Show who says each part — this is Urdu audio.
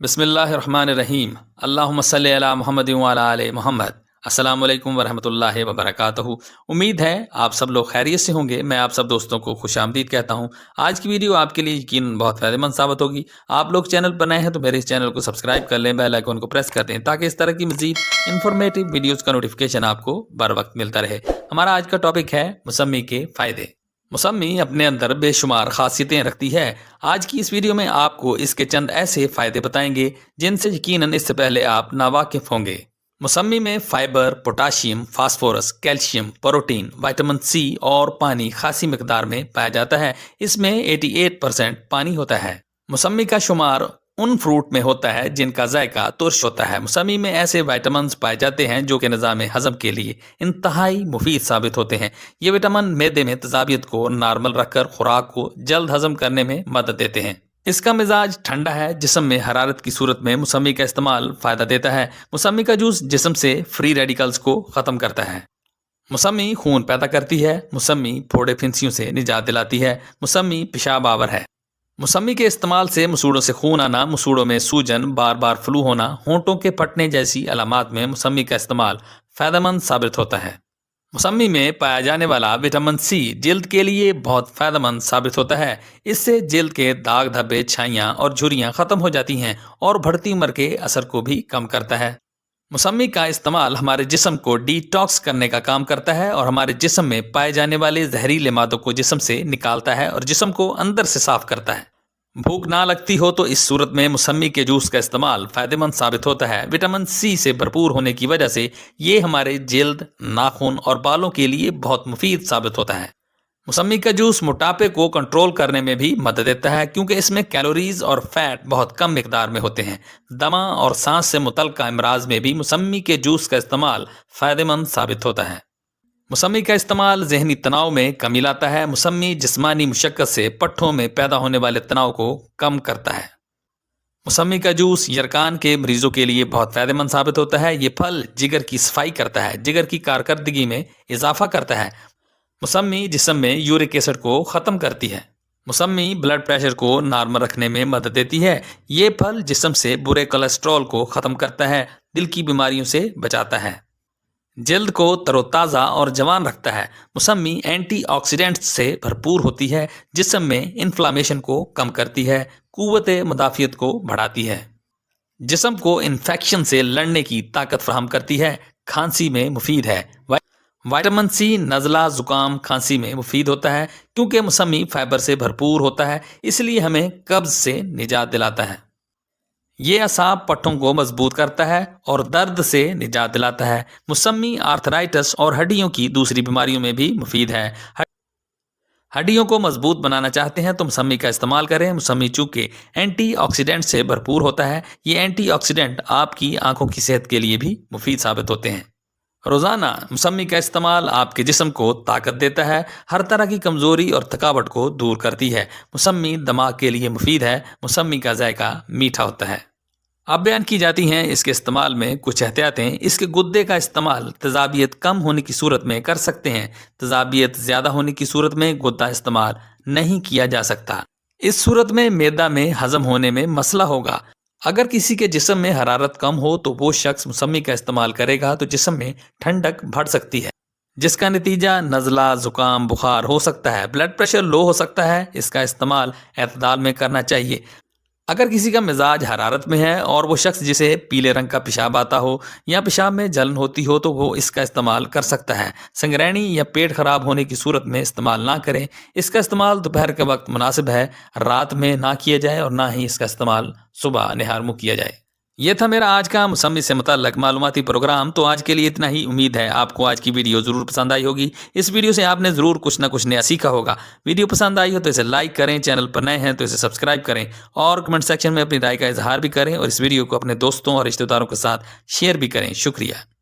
Speaker 1: بسم اللہ الرحمن الرحیم اللہم صلی علی محمد وعلی آل محمد۔ السلام علیکم ورحمۃ اللہ وبرکاتہ۔ امید ہے آپ سب لوگ خیریت سے ہوں گے۔ میں آپ سب دوستوں کو خوش آمدید کہتا ہوں۔ آج کی ویڈیو آپ کے لیے یقیناً بہت فائدہ مند ثابت ہوگی۔ آپ لوگ چینل پر نئے ہیں تو میرے اس چینل کو سبسکرائب کر لیں، بیل آئیکن کو پریس کر دیں تاکہ اس طرح کی مزید انفارمیٹیو ویڈیوز کا نوٹیفیکیشن آپ کو بر وقت ملتا رہے۔ ہمارا آج کا ٹاپک ہے موسمی کے فائدے۔ موسمی اپنے اندر بے شمار خاصیتیں رکھتی ہے۔ آج کی اس ویڈیو میں آپ کو اس کے چند ایسے فائدے بتائیں گے جن سے یقیناً اس سے پہلے آپ ناواقف ہوں گے۔ موسمی میں fibre, potassium, phosphorus, calcium, protein, vitamin C اور پانی خاصی مقدار میں پایا جاتا ہے۔ اس میں 88% پانی ہوتا ہے۔ موسمی کا شمار ان فروٹ میں ہوتا ہے جن کا ذائقہ ترش ہوتا ہے۔ موسمی میں ایسے وٹامنز پائے جاتے ہیں جو کہ نظام ہضم کے لیے انتہائی مفید ثابت ہوتے ہیں۔ یہ وٹامن معدے میں تیزابیت کو نارمل رکھ کر خوراک کو جلد ہضم کرنے میں مدد دیتے ہیں۔ اس کا مزاج ٹھنڈا ہے۔ جسم میں حرارت کی صورت میں موسمی کا استعمال فائدہ دیتا ہے۔ موسمی کا جوس جسم سے فری ریڈیکلز کو ختم کرتا ہے۔ موسمی خون پیدا کرتی ہے۔ موسمی پھوڑے پھنسیوں سے نجات دلاتی ہے۔ موسمی پیشاب آور ہے۔ موسمی کے استعمال سے مسوڑوں سے خون آنا، مسوڑوں میں سوجن، بار بار فلو ہونا، ہونٹوں کے پھٹنے جیسی علامات میں موسمی کا استعمال فائدہ مند ثابت ہوتا ہے۔ موسمی میں پایا جانے والا وٹامن سی جلد کے لیے بہت فائدہ مند ثابت ہوتا ہے۔ اس سے جلد کے داغ دھبے، چھائیاں اور جھریاں ختم ہو جاتی ہیں اور بڑھتی عمر کے اثر کو بھی کم کرتا ہے۔ موسمی کا استعمال ہمارے جسم کو ڈی ٹاکس کرنے کا کام کرتا ہے اور ہمارے جسم میں پائے جانے والے زہریلے مادوں کو جسم سے نکالتا ہے اور جسم کو اندر سے صاف کرتا ہے۔ بھوک نہ لگتی ہو تو اس صورت میں موسمی کے جوس کا استعمال فائدہ مند ثابت ہوتا ہے۔ وٹامن سی سے بھرپور ہونے کی وجہ سے یہ ہمارے جلد، ناخن اور بالوں کے لیے بہت مفید ثابت ہوتا ہے۔ موسمی کا جوس موٹاپے کو کنٹرول کرنے میں بھی مدد دیتا ہے کیونکہ اس میں کیلوریز اور فیٹ بہت کم مقدار میں ہوتے ہیں۔ دمہ اور سانس سے متعلقہ امراض میں بھی موسمی کے جوس کا استعمال فائدہ مند ثابت ہوتا ہے۔ موسمی کا استعمال ذہنی تناؤ میں کمی لاتا ہے۔ موسمی جسمانی مشقت سے پٹھوں میں پیدا ہونے والے تناؤ کو کم کرتا ہے۔ موسمی کا جوس یرقان کے مریضوں کے لیے بہت فائدہ مند ثابت ہوتا ہے۔ یہ پھل جگر کی صفائی کرتا ہے، جگر کی کارکردگی میں اضافہ کرتا ہے۔ موسمی جسم میں یورک ایسڈ کو ختم کرتی ہے۔ موسمی بلڈ پریشر کو نارمل رکھنے میں مدد دیتی ہے۔ یہ پھل جسم سے برے کولیسٹرول کو ختم کرتا ہے، دل کی بیماریوں سے بچاتا ہے، جلد کو تر و تازہ اور جوان رکھتا ہے۔ موسمی اینٹی آکسیڈنٹس سے بھرپور ہوتی ہے، جسم میں انفلامیشن کو کم کرتی ہے، قوت مدافعت کو بڑھاتی ہے، جسم کو انفیکشن سے لڑنے کی طاقت فراہم کرتی ہے، کھانسی میں مفید ہے۔ وٹامن سی نزلہ، زکام، کھانسی میں مفید ہوتا ہے کیونکہ موسمی فائبر سے بھرپور ہوتا ہے، اس لیے ہمیں قبض سے نجات دلاتا ہے۔ یہ اعصاب پٹھوں کو مضبوط کرتا ہے اور درد سے نجات دلاتا ہے۔ موسمی آرتھرائٹس اور ہڈیوں کی دوسری بیماریوں میں بھی مفید ہے۔ ہڈیوں کو مضبوط بنانا چاہتے ہیں تو موسمی کا استعمال کریں۔ موسمی چونکہ اینٹی آکسیڈنٹ سے بھرپور ہوتا ہے، یہ اینٹی آکسیڈنٹ آپ کی آنکھوں کی صحت کے لیے بھی مفید ثابت ہوتے ہیں۔ روزانہ موسمی کا استعمال آپ کے جسم کو طاقت دیتا ہے، ہر طرح کی کمزوری اور تھکاوٹ کو دور کرتی ہے۔ موسمی دماغ کے لیے مفید ہے۔ موسمی کا ذائقہ میٹھا ہوتا ہے۔ اب بیان کی جاتی ہیں اس کے استعمال میں کچھ احتیاطیں۔ اس کے گدے کا استعمال تیزابیت کم ہونے کی صورت میں کر سکتے ہیں۔ تیزابیت زیادہ ہونے کی صورت میں گدا استعمال نہیں کیا جا سکتا۔ اس صورت میں معدہ میں ہضم ہونے میں مسئلہ ہوگا۔ اگر کسی کے جسم میں حرارت کم ہو تو وہ شخص موسمی کا استعمال کرے گا تو جسم میں ٹھنڈک بڑھ سکتی ہے، جس کا نتیجہ نزلہ، زکام، بخار ہو سکتا ہے۔ بلڈ پریشر لو ہو سکتا ہے۔ اس کا استعمال اعتدال میں کرنا چاہیے۔ اگر کسی کا مزاج حرارت میں ہے اور وہ شخص جسے پیلے رنگ کا پیشاب آتا ہو یا پیشاب میں جلن ہوتی ہو تو وہ اس کا استعمال کر سکتا ہے۔ سنگرینی یا پیٹ خراب ہونے کی صورت میں استعمال نہ کریں۔ اس کا استعمال دوپہر کے وقت مناسب ہے، رات میں نہ کیا جائے اور نہ ہی اس کا استعمال صبح نہار منہ کیا جائے۔ یہ تھا میرا آج کا موسمی سے متعلق معلوماتی پروگرام۔ تو آج کے لیے اتنا ہی۔ امید ہے آپ کو آج کی ویڈیو ضرور پسند آئی ہوگی۔ اس ویڈیو سے آپ نے ضرور کچھ نہ کچھ نیا سیکھا ہوگا۔ ویڈیو پسند آئی ہو تو اسے لائک کریں، چینل پر نئے ہیں تو اسے سبسکرائب کریں اور کمنٹ سیکشن میں اپنی رائے کا اظہار بھی کریں اور اس ویڈیو کو اپنے دوستوں اور رشتہ داروں کے ساتھ شیئر بھی کریں۔ شکریہ۔